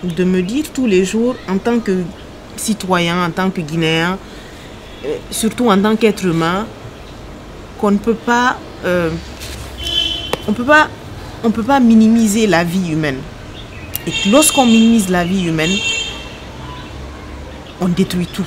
de me dire tous les jours, en tant que citoyen, en tant que Guinéen, surtout en tant qu'être humain, qu'on ne peut pas, on peut pas minimiser la vie humaine. Et lorsqu'on minimise la vie humaine, on détruit tout.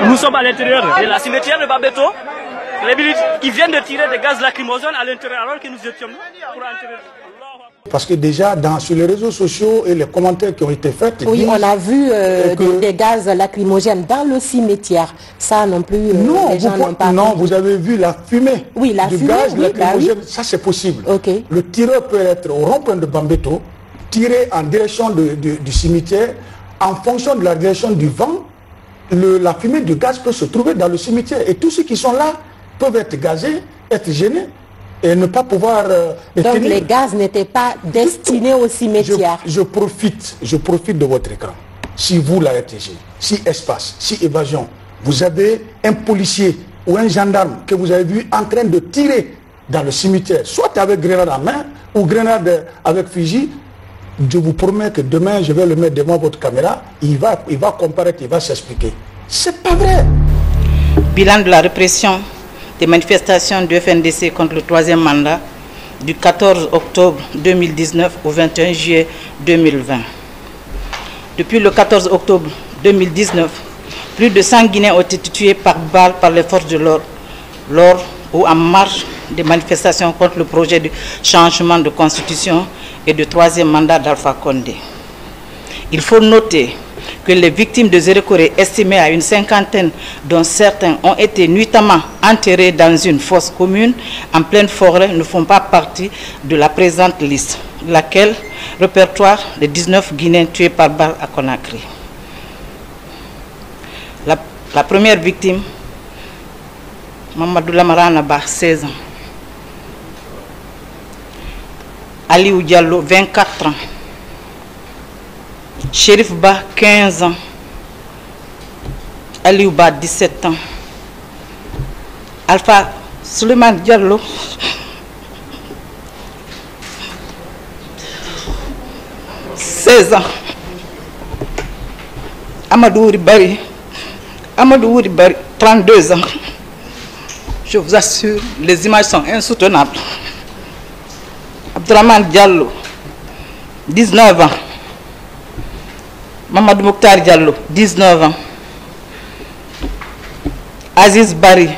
Nous sommes à l'intérieur de la cimetière de Bambeto. Les militaires qui viennent de tirer des gaz lacrymogènes à l'intérieur alors que nous étions pour entrer. Parce que déjà, sur les réseaux sociaux et les commentaires qui ont été faits... Oui, on a vu des gaz lacrymogènes dans le cimetière. Ça non plus, les gens n'ont pas... Non, vous avez vu la fumée. Oui, la fumée, gaz lacrymogène, oui. Ça c'est possible. Okay. Le tireur peut être au rond-point de Bambeto, tiré en direction du cimetière, en fonction de la direction du vent, la fumée du gaz peut se trouver dans le cimetière. Et tous ceux qui sont là peuvent être gazés, être gênés et ne pas pouvoir... Donc les gaz n'étaient pas destinés au cimetière. Je profite de votre écran. Si vous, la RTG, si Espace, si Évasion, vous avez un policier ou un gendarme que vous avez vu en train de tirer dans le cimetière, soit avec grenade en main ou grenade avec fusil, je vous promets que demain, je vais le mettre devant votre caméra, il va comparaître, il va s'expliquer. C'est pas vrai. Bilan de la répression des manifestations du FNDC contre le 3e mandat du 14 octobre 2019 au 21 juillet 2020. Depuis le 14 octobre 2019, plus de 100 Guinéens ont été tués par balle par les forces de l'ordre lors ou en marge des manifestations contre le projet de changement de constitution et de 3e mandat d'Alpha Condé. Il faut noter que les victimes de Zérékoré, estimées à une 50aine, dont certains ont été nuitamment enterrés dans une fosse commune en pleine forêt, ne font pas partie de la présente liste, laquelle répertoire les 19 Guinéens tués par balle à Conakry. La première victime, Mamadou Lamarana Ba, 16 ans. Aliou Diallo, 24 ans. Chérif Ba, 15 ans. Aliou Ba, 17 ans. Alpha Suleiman Diallo, 16 ans. Amadou Ribari, 32 ans. Je vous assure, les images sont insoutenables. Abdourahmane Diallo, 19 ans. Mamadou Mokhtar Diallo, 19 ans. Aziz Bari,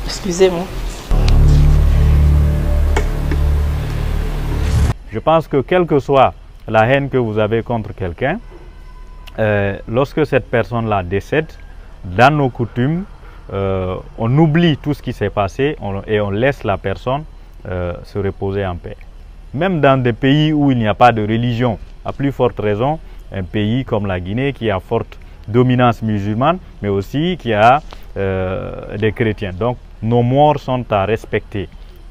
excusez-moi. Je pense que quelle que soit la haine que vous avez contre quelqu'un, lorsque cette personne-là décède, dans nos coutumes, on oublie tout ce qui s'est passé et on laisse la personne se reposer en paix. Même dans des pays où il n'y a pas de religion, à plus forte raison, un pays comme la Guinée qui a forte dominance musulmane, mais aussi qui a des chrétiens. Donc nos morts sont à respecter.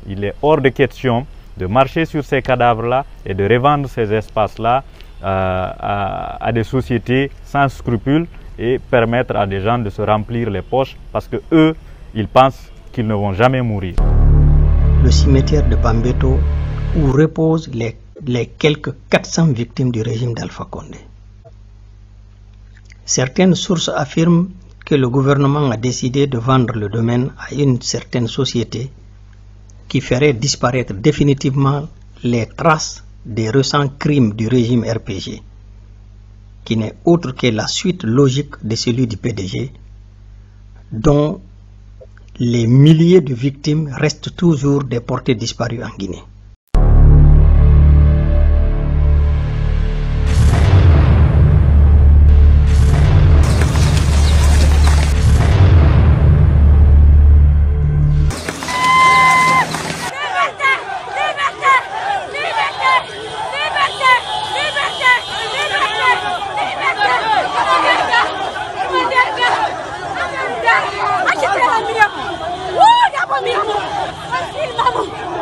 Il est hors de question de marcher sur ces cadavres-là et de revendre ces espaces-là à des sociétés sans scrupules et permettre à des gens de se remplir les poches parce que eux, ils pensent qu'ils ne vont jamais mourir. Le cimetière de Bambeto où reposent les quelques 400 victimes du régime d'Alpha Condé. Certaines sources affirment que le gouvernement a décidé de vendre le domaine à une certaine société qui ferait disparaître définitivement les traces des récents crimes du régime RPG, qui n'est autre que la suite logique de celui du PDG, dont les milliers de victimes restent toujours déportées disparues en Guinée.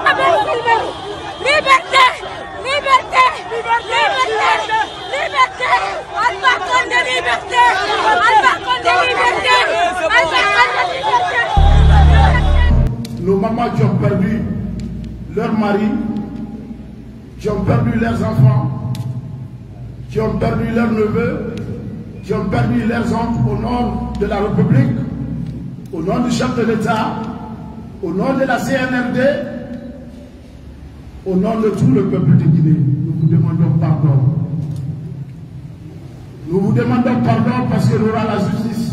Abel Silver! leurs maris, qui ont perdu leurs enfants, qui ont perdu leurs neveux, qui ont perdu leurs oncles au nom de la République, au nom du chef de l'État, au nom de la CNRD, au nom de tout le peuple de Guinée. Nous vous demandons pardon. Nous vous demandons pardon parce qu'il y aura la justice.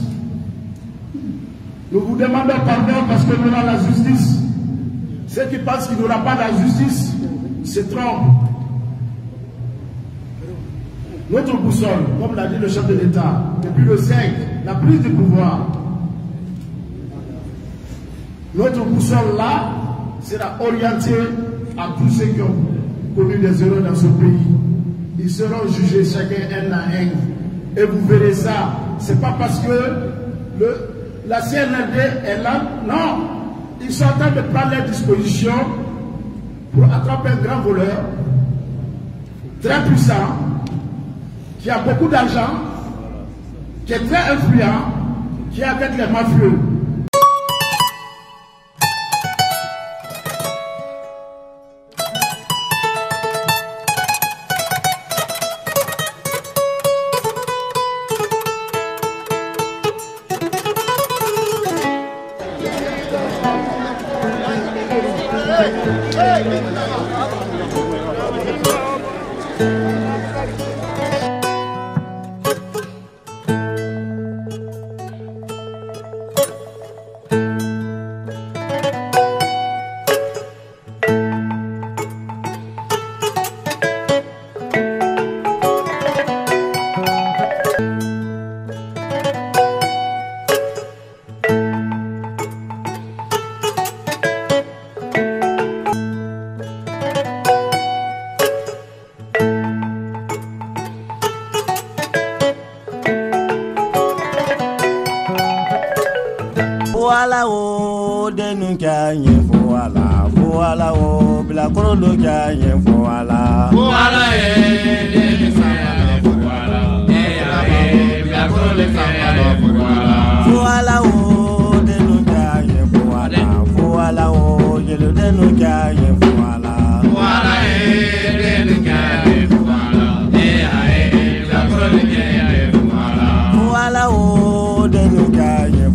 Nous vous demandons pardon parce qu'il y aura la justice. Ceux qui pensent qu'il n'y aura pas la justice se trompent. Notre boussole, comme l'a dit le chef de l'État, depuis le 5, la prise du pouvoir, notre boussole là sera orientée à tous ceux qui ont commis des erreurs dans ce pays. Ils seront jugés chacun un à un. Et vous verrez ça. C'est pas parce que la CNRD est là. Non. Ils sont en train de prendre leurs dispositions pour attraper un grand voleur, très puissant, qui a beaucoup d'argent, qui est très influent, qui affecte les mafieux. Voilà o denu kanye voilà o bila korolo kanye voilà denu samala bila korolo samala voilà o denu kanye voilà o yelo denu kanye voilà denu kanye bila korolo kanye voilà o denu kanye.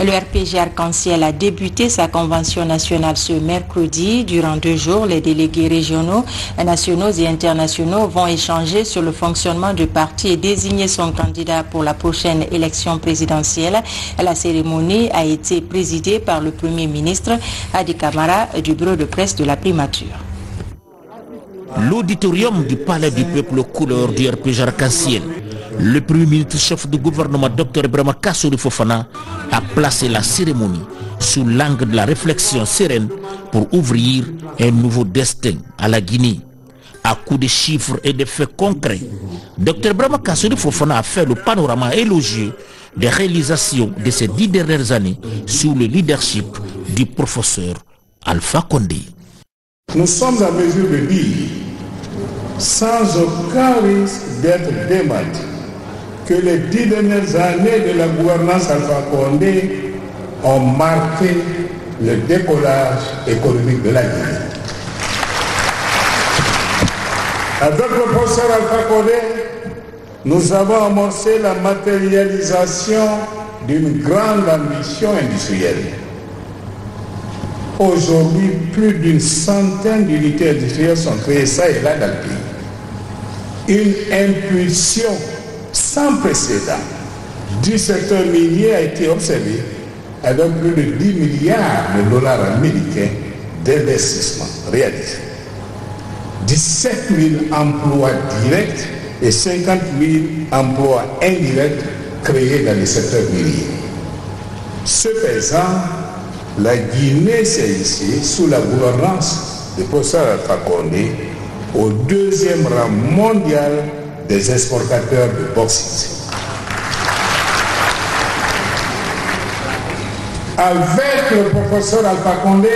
Le RPG Arc-en-Ciel a débuté sa convention nationale ce mercredi. Durant 2 jours, les délégués régionaux, nationaux et internationaux vont échanger sur le fonctionnement du parti et désigner son candidat pour la prochaine élection présidentielle. La cérémonie a été présidée par le Premier ministre Hadi Camara du bureau de presse de la primature. L'auditorium du Palais du Peuple couleur du RPG Arc-en-Ciel. Le Premier ministre chef du gouvernement Dr Ibrahima Kassory Fofana a placé la cérémonie sous l'angle de la réflexion sereine pour ouvrir un nouveau destin à la Guinée. À coups de chiffres et de faits concrets, Dr Ibrahima Kassory Fofana a fait le panorama élogieux des réalisations de ces 10 dernières années sous le leadership du professeur Alpha Condé. Nous sommes à mesure de dire, sans aucun risque d'être démenti, que les 10 dernières années de la gouvernance Alpha Condé ont marqué le décollage économique de la Guinée. Avec le professeur Alpha Condé, nous avons amorcé la matérialisation d'une grande ambition industrielle. Aujourd'hui, plus d'une centaine d'unités industrielles sont créées ça et là dans le pays. Une impulsion sans précédent du secteur minier a été observée avec plus de 10 milliards de dollars américains d'investissement réalisés. 17 000 emplois directs et 50 000 emplois indirects créés dans le secteur minier. Ce faisant, la Guinée s'est hissée sous la gouvernance du professeur Alpha Condé au 2e rang mondial des exportateurs de bauxite. Avec le professeur Alpha Condé,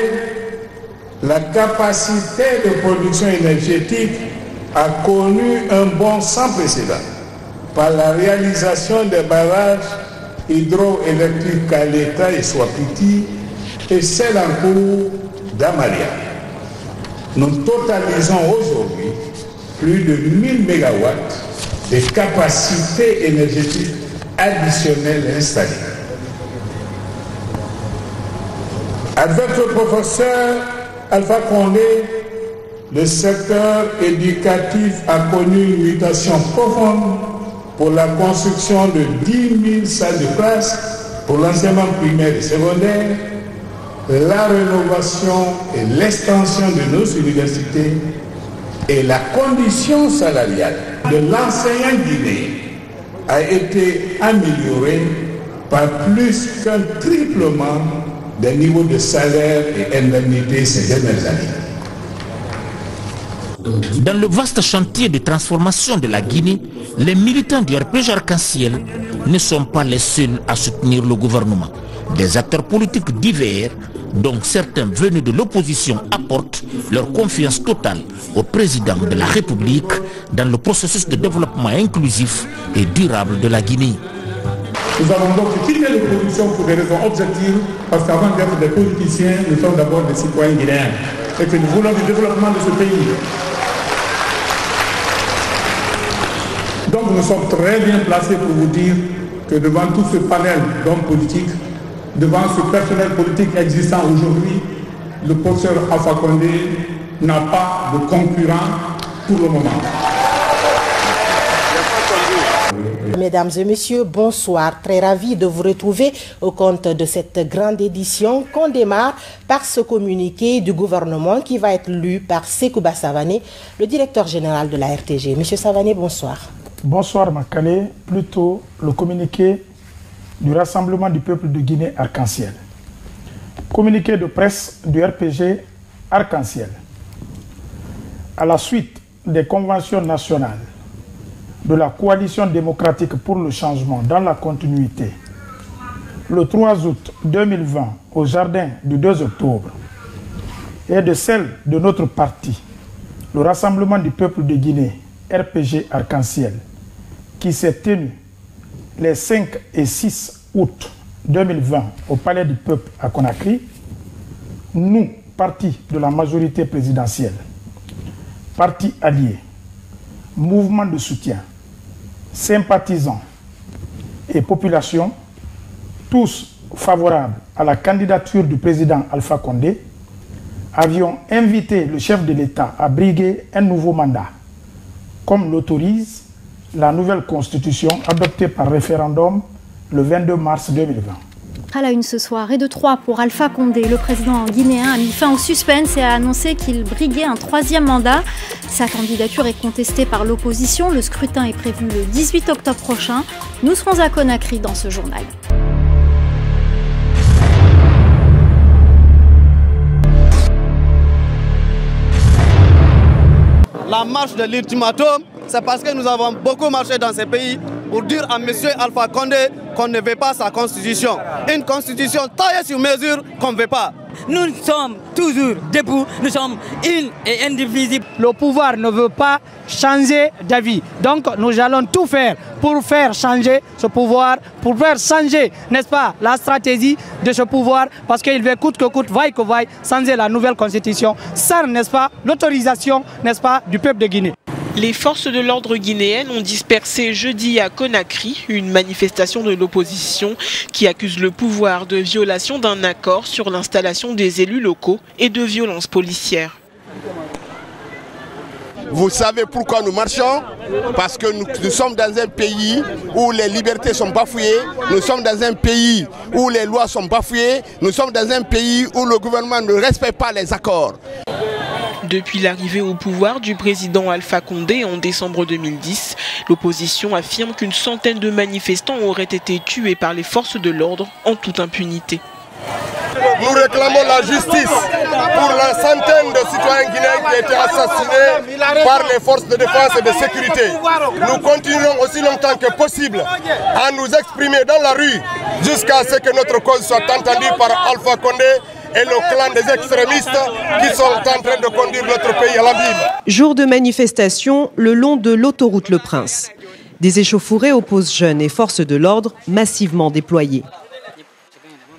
la capacité de production énergétique a connu un bond sans précédent par la réalisation des barrages hydroélectriques Kaleta et Swapiti et celle en cours d'Amalia. nous totalisons aujourd'hui plus de 1000 MW de capacités énergétiques additionnelles installées. Avec le professeur Alpha Condé, le secteur éducatif a connu une mutation profonde pour la construction de 10 000 salles de classe pour l'enseignement primaire et secondaire, la rénovation et l'extension de nos universités et la condition salariale de l'enseignant guinéen a été améliorée par plus qu'un triplement des niveaux de salaire et indemnité ces dernières années. Dans le vaste chantier de transformation de la Guinée, les militants du RPG Arc-en-Ciel ne sont pas les seuls à soutenir le gouvernement. Des acteurs politiques divers, dont certains venus de l'opposition, apportent leur confiance totale au président de la République dans le processus de développement inclusif et durable de la Guinée. Nous avons donc quitté l'opposition pour des raisons objectives, parce qu'avant d'être des politiciens, nous sommes d'abord des citoyens guinéens et que nous voulons du développement de ce pays. Donc nous sommes très bien placés pour vous dire que devant tout ce panel d'hommes politiques, devant ce personnel politique existant aujourd'hui, le professeur Alpha Condé n'a pas de concurrent pour le moment. Mesdames et messieurs, bonsoir. Très ravi de vous retrouver au compte de cette grande édition qu'on démarre par ce communiqué du gouvernement qui va être lu par Sekouba Savané, le directeur général de la RTG. Monsieur Savané, bonsoir. Bonsoir Makale, plutôt le communiqué du Rassemblement du peuple de Guinée Arc-en-Ciel. Communiqué de presse du RPG Arc-en-Ciel. À la suite des conventions nationales de la Coalition démocratique pour le changement dans la continuité, le 3 août 2020 au jardin du 2 octobre, et de celle de notre parti, le Rassemblement du peuple de Guinée, RPG Arc-en-Ciel, qui s'est tenu les 5 et 6 août 2020 au Palais du Peuple à Conakry, nous, parti de la majorité présidentielle, partis alliés, mouvement de soutien, sympathisants et population, tous favorables à la candidature du président Alpha Condé, avions invité le chef de l'État à briguer un nouveau mandat, comme l'autorise la nouvelle constitution adoptée par référendum le 22 mars 2020. À la une ce soir et de 3 pour Alpha Condé, le président guinéen a mis fin au suspense et a annoncé qu'il briguait un 3e mandat. Sa candidature est contestée par l'opposition. Le scrutin est prévu le 18 octobre prochain. Nous serons à Conakry dans ce journal. La marche de l'ultimatum, c'est parce que nous avons beaucoup marché dans ces pays pour dire à M. Alpha Condé qu'on ne veut pas sa constitution. Une constitution taillée sur mesure qu'on ne veut pas. Nous sommes toujours debout, nous sommes une et indivisibles. Le pouvoir ne veut pas changer d'avis. Donc nous allons tout faire pour faire changer ce pouvoir, pour faire changer, n'est-ce pas, la stratégie de ce pouvoir, parce qu'il veut coûte que coûte, vaille que vaille, changer la nouvelle constitution, sans, n'est-ce pas, l'autorisation, n'est-ce pas, du peuple de Guinée. Les forces de l'ordre guinéennes ont dispersé jeudi à Conakry une manifestation de l'opposition qui accuse le pouvoir de violation d'un accord sur l'installation des élus locaux et de violences policières. Vous savez pourquoi nous marchons? Parce que nous sommes dans un pays où les libertés sont bafouées, nous sommes dans un pays où les lois sont bafouées, nous sommes dans un pays où le gouvernement ne respecte pas les accords. Depuis l'arrivée au pouvoir du président Alpha Condé en décembre 2010, l'opposition affirme qu'une centaine de manifestants auraient été tués par les forces de l'ordre en toute impunité. Nous réclamons la justice pour la centaine de citoyens guinéens qui ont été assassinés par les forces de défense et de sécurité. Nous continuerons aussi longtemps que possible à nous exprimer dans la rue jusqu'à ce que notre cause soit entendue par Alpha Condé et le clan des extrémistes qui sont en train de conduire notre pays à l'abîme. Jour de manifestation le long de l'autoroute Le Prince. Des échauffourées opposent jeunes et forces de l'ordre massivement déployées.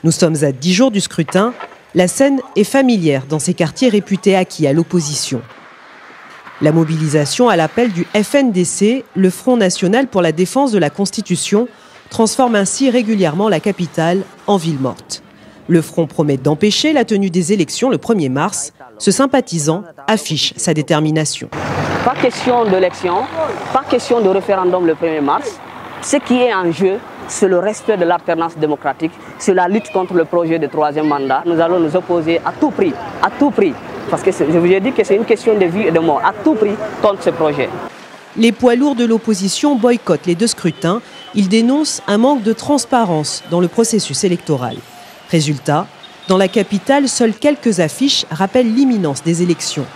Nous sommes à 10 jours du scrutin La scène est familière dans ces quartiers réputés acquis à l'opposition. La mobilisation à l'appel du FNDC, le Front national pour la défense de la Constitution, transforme ainsi régulièrement la capitale en ville morte. Le Front promet d'empêcher la tenue des élections le 1er mars. Ce sympathisant affiche sa détermination. Pas question d'élection, pas question de référendum le 1er mars. Ce qui est en jeu, c'est le respect de l'alternance démocratique, c'est la lutte contre le projet de 3e mandat. Nous allons nous opposer à tout prix, parce que je vous ai dit que c'est une question de vie et de mort, à tout prix contre ce projet. Les poids lourds de l'opposition boycottent les 2 scrutins. Ils dénoncent un manque de transparence dans le processus électoral. Résultat, dans la capitale, seules quelques affiches rappellent l'imminence des élections.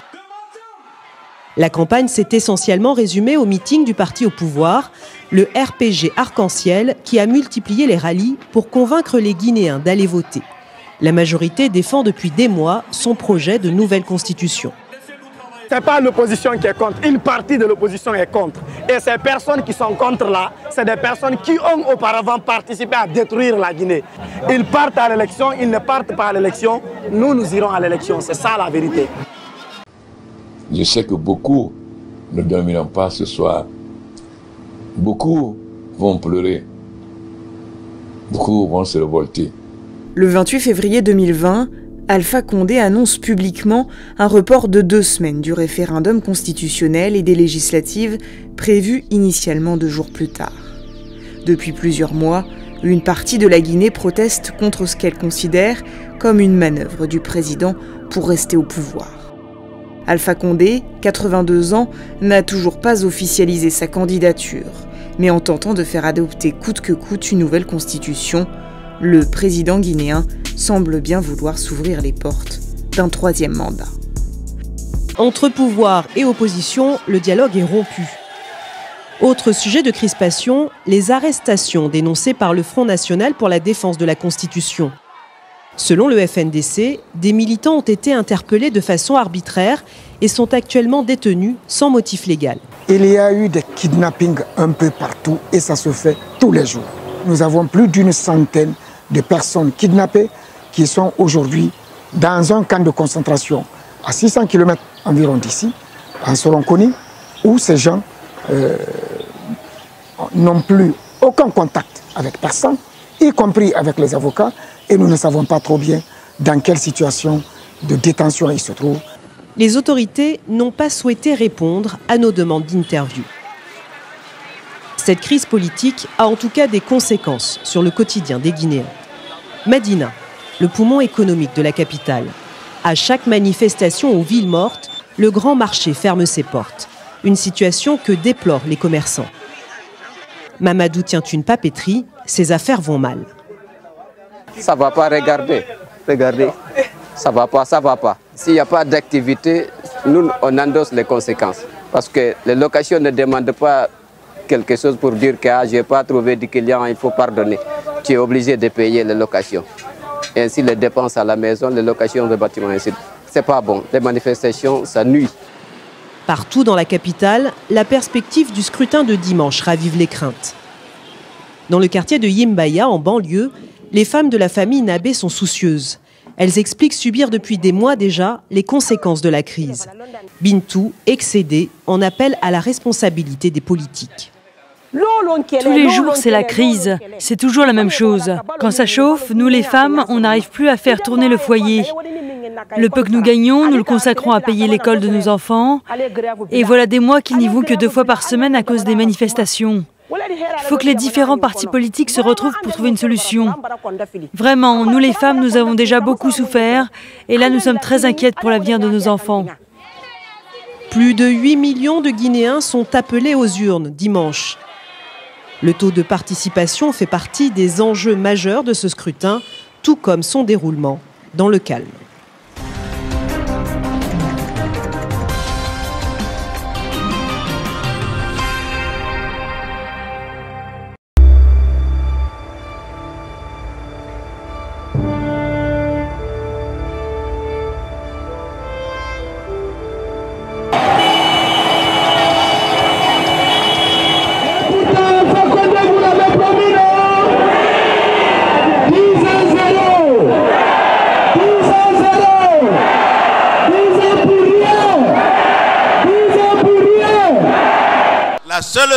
La campagne s'est essentiellement résumée au meeting du parti au pouvoir, le RPG Arc-en-Ciel, qui a multiplié les rallyes pour convaincre les Guinéens d'aller voter. La majorité défend depuis des mois son projet de nouvelle constitution. Ce n'est pas l'opposition qui est contre, une partie de l'opposition est contre. Et ces personnes qui sont contre là, c'est des personnes qui ont auparavant participé à détruire la Guinée. Ils partent à l'élection, ils ne partent pas à l'élection, nous irons à l'élection, c'est ça la vérité. Je sais que beaucoup ne dormiront pas ce soir. Beaucoup vont pleurer. Beaucoup vont se révolter. Le 28 février 2020, Alpha Condé annonce publiquement un report de 2 semaines du référendum constitutionnel et des législatives prévues initialement 2 jours plus tard. Depuis plusieurs mois, une partie de la Guinée proteste contre ce qu'elle considère comme une manœuvre du président pour rester au pouvoir. Alpha Condé, 82 ans, n'a toujours pas officialisé sa candidature, mais en tentant de faire adopter coûte que coûte une nouvelle constitution, le président guinéen semble bien vouloir s'ouvrir les portes d'un 3e mandat. Entre pouvoir et opposition, le dialogue est rompu. Autre sujet de crispation, les arrestations dénoncées par le Front national pour la défense de la Constitution. Selon le FNDC, des militants ont été interpellés de façon arbitraire et sont actuellement détenus sans motif légal. Il y a eu des kidnappings un peu partout et ça se fait tous les jours. Nous avons plus d'une centaine de personnes kidnappées qui sont aujourd'hui dans un camp de concentration à 600 km environ d'ici, en Soronconi, où ces gens n'ont plus aucun contact avec personne, y compris avec les avocats, et nous ne savons pas trop bien dans quelle situation de détention ils se trouvent. Les autorités n'ont pas souhaité répondre à nos demandes d'interview. Cette crise politique a en tout cas des conséquences sur le quotidien des Guinéens. Madina, le poumon économique de la capitale. À chaque manifestation aux villes mortes, le grand marché ferme ses portes. Une situation que déplorent les commerçants. Mamadou tient une papeterie, ses affaires vont mal. Ça ne va pas, regardez, ça ne va pas. S'il n'y a pas d'activité, nous, on endosse les conséquences. Parce que les locations ne demandent pas quelque chose pour dire que je n'ai pas trouvé de client, il faut pardonner. Tu es obligé de payer les locations. Et ainsi, les dépenses à la maison, les locations de bâtiments, ainsi. Ce n'est pas bon. Les manifestations, ça nuit. Partout dans la capitale, la perspective du scrutin de dimanche ravive les craintes. Dans le quartier de Yimbaya, en banlieue, les femmes de la famille Nabé sont soucieuses. Elles expliquent subir depuis des mois déjà les conséquences de la crise. Bintou, excédée, en appelle à la responsabilité des politiques. Tous les jours, c'est la crise. C'est toujours la même chose. Quand ça chauffe, nous les femmes, on n'arrive plus à faire tourner le foyer. Le peu que nous gagnons, nous le consacrons à payer l'école de nos enfants. Et voilà des mois qu'ils n'y vont que 2 fois par semaine à cause des manifestations. Il faut que les différents partis politiques se retrouvent pour trouver une solution. Vraiment, nous les femmes, nous avons déjà beaucoup souffert. Et là, nous sommes très inquiètes pour l'avenir de nos enfants. Plus de 8 millions de Guinéens sont appelés aux urnes dimanche. Le taux de participation fait partie des enjeux majeurs de ce scrutin, tout comme son déroulement dans le calme.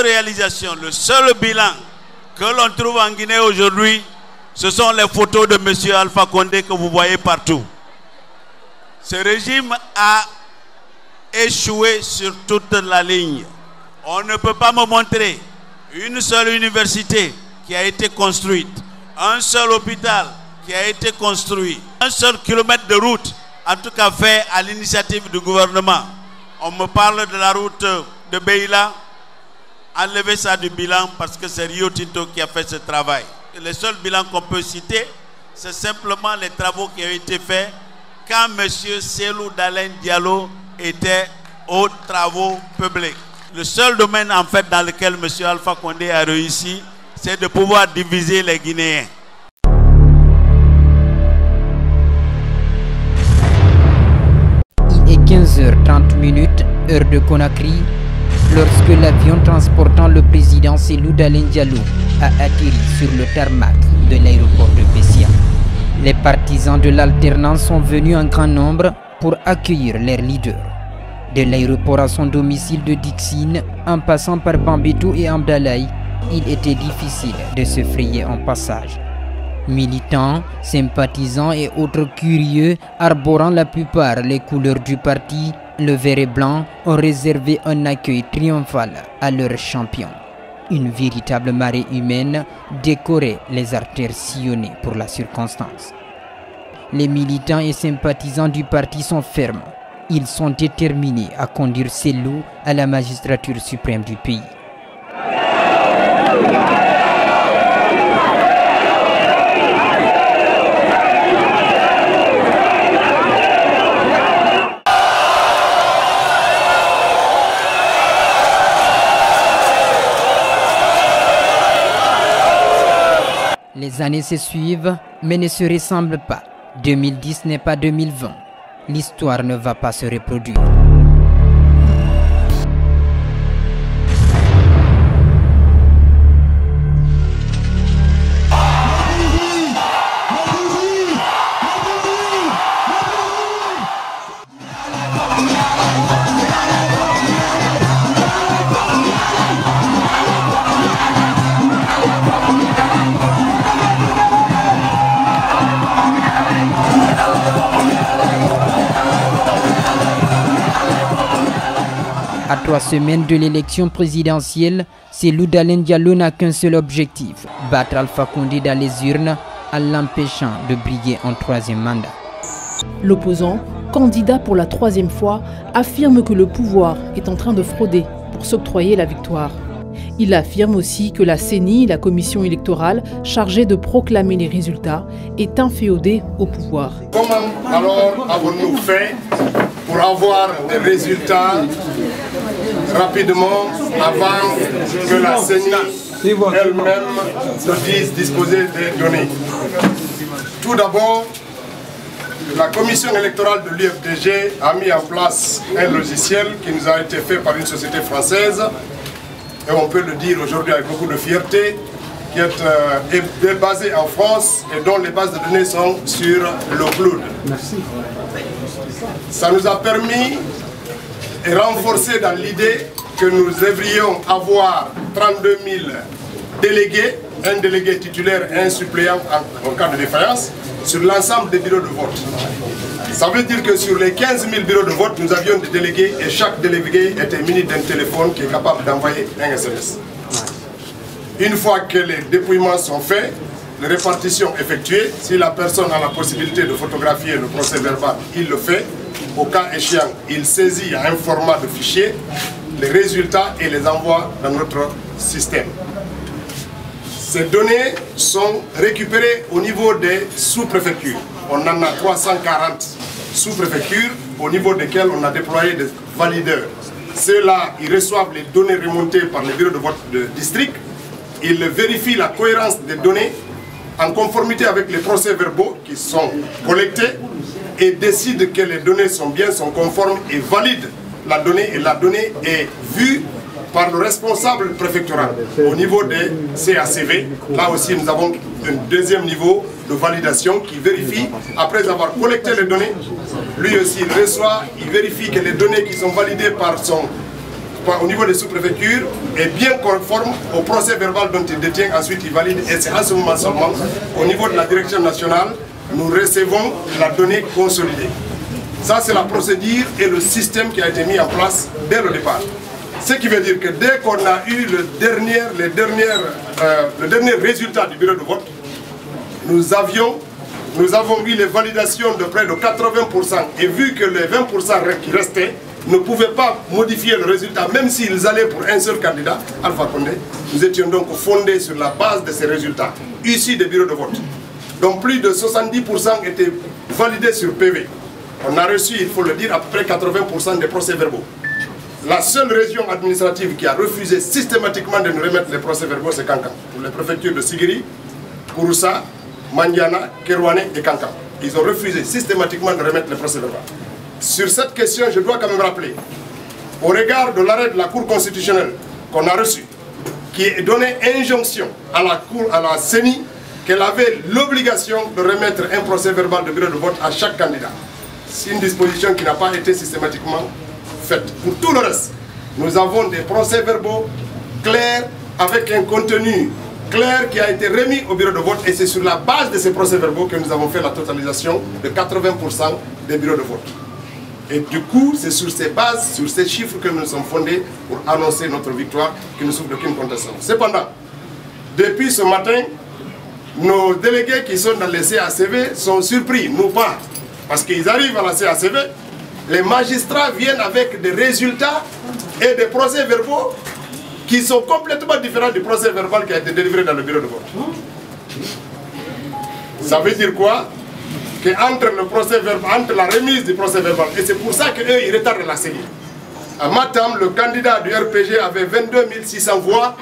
seule réalisation, le seul bilan que l'on trouve en Guinée aujourd'hui, ce sont les photos de M. Alpha Condé que vous voyez partout. Ce régime a échoué sur toute la ligne. On ne peut pas me montrer une seule université qui a été construite, un seul hôpital qui a été construit, un seul kilomètre de route, en tout cas fait à l'initiative du gouvernement. On me parle de la route de Beila. Enlevez ça du bilan parce que c'est Rio Tinto qui a fait ce travail. Et le seul bilan qu'on peut citer, c'est simplement les travaux qui ont été faits quand M. Cellou Dalein Diallo était aux travaux publics. Le seul domaine en fait dans lequel M. Alpha Condé a réussi, c'est de pouvoir diviser les Guinéens. Il est 15h30, heure de Conakry, lorsque l'avion transportant le président Cellou Dalein Diallo a atterri sur le tarmac de l'aéroport de Bessia. Les partisans de l'alternance sont venus en grand nombre pour accueillir leur leader. De l'aéroport à son domicile de Dixine, en passant par Bambeto et Amdalaï, il était difficile de se frayer un passage. Militants, sympathisants et autres curieux, arborant la plupart les couleurs du parti, le vert et blanc, ont réservé un accueil triomphal à leur champion. Une véritable marée humaine décorait les artères sillonnées pour la circonstance. Les militants et sympathisants du parti sont fermes. Ils sont déterminés à conduire Cellou à la magistrature suprême du pays. Les années se suivent, mais ne se ressemblent pas. 2010 n'est pas 2020. L'histoire ne va pas se reproduire. À 3 semaines de l'élection présidentielle, Cellou Dalein Diallo n'a qu'un seul objectif, battre Alpha Condé dans les urnes en l'empêchant de briguer un 3e mandat. L'opposant, candidat pour la 3e fois, affirme que le pouvoir est en train de frauder pour s'octroyer la victoire. Il affirme aussi que la CENI, la commission électorale chargée de proclamer les résultats, est inféodée au pouvoir. Comment alors avons-nous fait pour avoir des résultats rapidement avant que la CENI elle-même se dise disposer des données? Tout d'abord, la commission électorale de l'UFDG a mis en place un logiciel qui nous a été fait par une société française, et on peut le dire aujourd'hui avec beaucoup de fierté, qui est basé en France et dont les bases de données sont sur le cloud. Merci. Ça nous a permis et renforcé dans l'idée que nous devrions avoir 32 000 délégués, un délégué titulaire et un suppléant en cas de défaillance, sur l'ensemble des bureaux de vote. Ça veut dire que sur les 15 000 bureaux de vote, nous avions des délégués et chaque délégué était muni d'un téléphone qui est capable d'envoyer un SMS. Une fois que les dépouillements sont faits, les répartitions effectuées, si la personne a la possibilité de photographier le procès verbal, il le fait. Au cas échéant, il saisit un format de fichier les résultats et les envoie dans notre système. Ces données sont récupérées au niveau des sous-préfectures. On en a 340 sous-préfectures au niveau desquelles on a déployé des valideurs. Ceux-là, ils reçoivent les données remontées par les bureaux de vote de district. Ils vérifient la cohérence des données en conformité avec les procès-verbaux qui sont collectés et décident que les données sont bien, sont conformes et valident la donnée. Et la donnée est vue par le responsable préfectoral au niveau des CACV. Là aussi, nous avons un deuxième niveau de validation qui vérifie, après avoir collecté les données, lui aussi il reçoit, il vérifie que les données qui sont validées par son au niveau des sous-préfectures est bien conforme au procès verbal dont il détient, ensuite il valide, et c'est à ce moment seulement, au niveau de la direction nationale, nous recevons la donnée consolidée. Ça, c'est la procédure et le système qui a été mis en place dès le départ. Ce qui veut dire que dès qu'on a eu le dernier résultat du bureau de vote, nous avons eu les validations de près de 80%, et vu que les 20% qui restaient ne pouvaient pas modifier le résultat, même s'ils allaient pour un seul candidat, Alpha Condé, nous étions donc fondés sur la base de ces résultats, issus des bureaux de vote. Donc plus de 70% étaient validés sur PV. On a reçu, il faut le dire, à peu près 80% des procès-verbaux. La seule région administrative qui a refusé systématiquement de nous remettre les procès-verbaux, c'est Kankan. Pour les préfectures de Sigiri, Kouroussa, Mandiana, Kerouané et Kankan. Ils ont refusé systématiquement de remettre les procès-verbaux. Sur cette question, je dois quand même rappeler, au regard de l'arrêt de la Cour constitutionnelle qu'on a reçu, qui donnait injonction à la CENI qu'elle avait l'obligation de remettre un procès-verbal de bureau de vote à chaque candidat. C'est une disposition qui n'a pas été systématiquement faite. Pour tout le reste, nous avons des procès-verbaux clairs avec un contenu clair qui a été remis au bureau de vote, et c'est sur la base de ces procès-verbaux que nous avons fait la totalisation de 80% des bureaux de vote. Et du coup, c'est sur ces bases, sur ces chiffres que nous sommes fondés pour annoncer notre victoire qui ne souffre d'aucune contestation. Cependant, depuis ce matin, nos délégués qui sont dans les CACV sont surpris, nous pas. Parce qu'ils arrivent à la CACV, les magistrats viennent avec des résultats et des procès-verbaux qui sont complètement différents du procès-verbal qui a été délivré dans le bureau de vote. Ça veut dire quoi? Qu'entre le procès-verbal, entre la remise du procès-verbal, et c'est pour ça qu'eux, ils retardent la CENI. À Matam, le candidat du RPG avait 22 600 voix,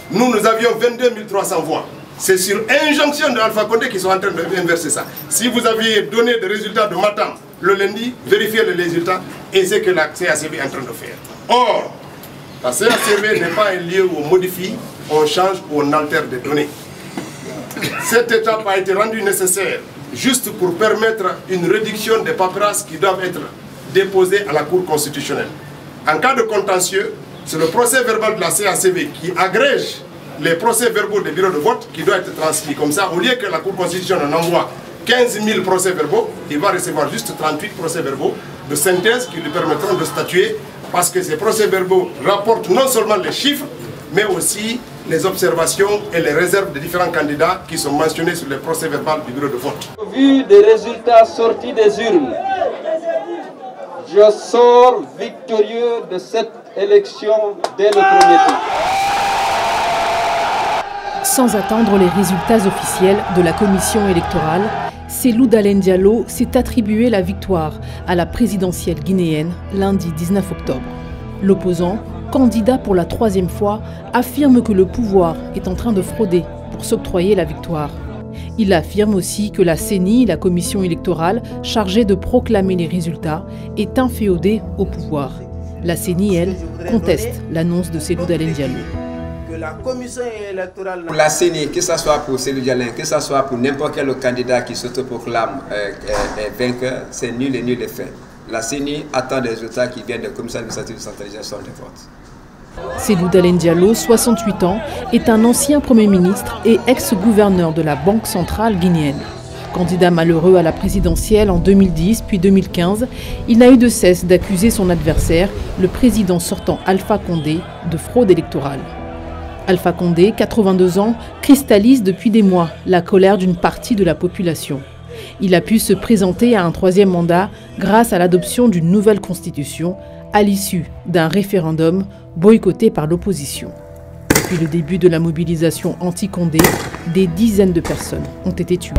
nous avions 22 300 voix. C'est sur injonction de Alpha Condé qu'ils sont en train d'inverser ça. Si vous aviez donné des résultats de Matam le lundi, vérifiez les résultats, et c'est que la CACV est en train de faire. Or, la CACV n'est pas un lieu où on modifie, on change ou on altère des données. Cette étape a été rendue nécessaire juste pour permettre une réduction des paperasses qui doivent être déposées à la Cour constitutionnelle. En cas de contentieux, c'est le procès-verbal de la CACV qui agrège les procès-verbaux des bureaux de vote qui doivent être transmis. Comme ça, au lieu que la Cour constitutionnelle en envoie 15 000 procès-verbaux, il va recevoir juste 38 procès-verbaux de synthèse qui lui permettront de statuer, parce que ces procès-verbaux rapportent non seulement les chiffres, mais aussi les observations et les réserves des différents candidats qui sont mentionnés sur les procès-verbaux du bureau de vote. Au vu des résultats sortis des urnes, je sors victorieux de cette élection dès le premier tour. Sans attendre les résultats officiels de la commission électorale, Cellou Dalein Diallo s'est attribué la victoire à la présidentielle guinéenne lundi 19 octobre. L'opposant, candidat pour la troisième fois, affirme que le pouvoir est en train de frauder pour s'octroyer la victoire. Il affirme aussi que la CENI, la commission électorale chargée de proclamer les résultats, est inféodée au pouvoir. La CENI, elle, conteste l'annonce de Cellou Dalein Diallo. La commission électorale... Pour la CENI, que ce soit pour Cellou Dalein, que ce soit pour n'importe quel candidat qui s'autoproclame vainqueur, c'est nul et nul de fait. La CENI attend des résultats qui viennent de la commission administrative de centralisation des votes. Cellou Dalein Diallo, 68 ans, est un ancien Premier ministre et ex-gouverneur de la Banque centrale guinéenne. Candidat malheureux à la présidentielle en 2010 puis 2015, il n'a eu de cesse d'accuser son adversaire, le président sortant Alpha Condé, de fraude électorale. Alpha Condé, 82 ans, cristallise depuis des mois la colère d'une partie de la population. Il a pu se présenter à un troisième mandat grâce à l'adoption d'une nouvelle constitution à l'issue d'un référendum boycotté par l'opposition. Depuis le début de la mobilisation anti-Condé, des dizaines de personnes ont été tuées.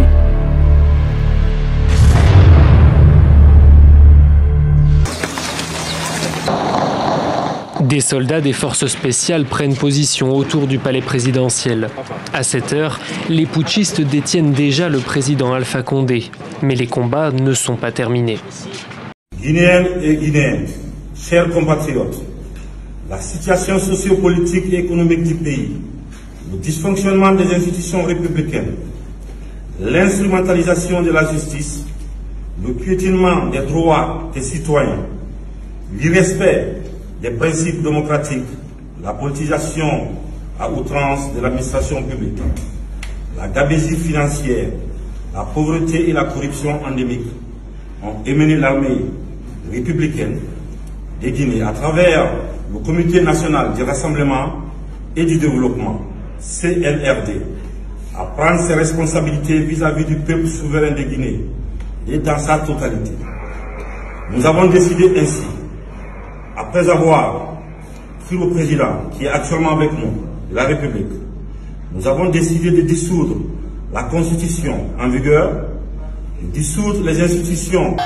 Des soldats des forces spéciales prennent position autour du palais présidentiel. À cette heure, les putschistes détiennent déjà le président Alpha Condé. Mais les combats ne sont pas terminés. Guinéennes et Guinéens, chers compatriotes, la situation sociopolitique et économique du pays, le dysfonctionnement des institutions républicaines, l'instrumentalisation de la justice, le piétinement des droits des citoyens, l'irrespect des principes démocratiques, la politisation à outrance de l'administration publique, la gabegie financière, la pauvreté et la corruption endémique ont émené l'armée républicaine de Guinée à travers le Comité national du rassemblement et du développement, CNRD, à prendre ses responsabilités vis-à-vis du peuple souverain de Guinée et dans sa totalité. Nous avons décidé ainsi, après avoir pris le président qui est actuellement avec nous, de la République, nous avons décidé de dissoudre la Constitution en vigueur, de dissoudre les institutions.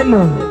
Hello.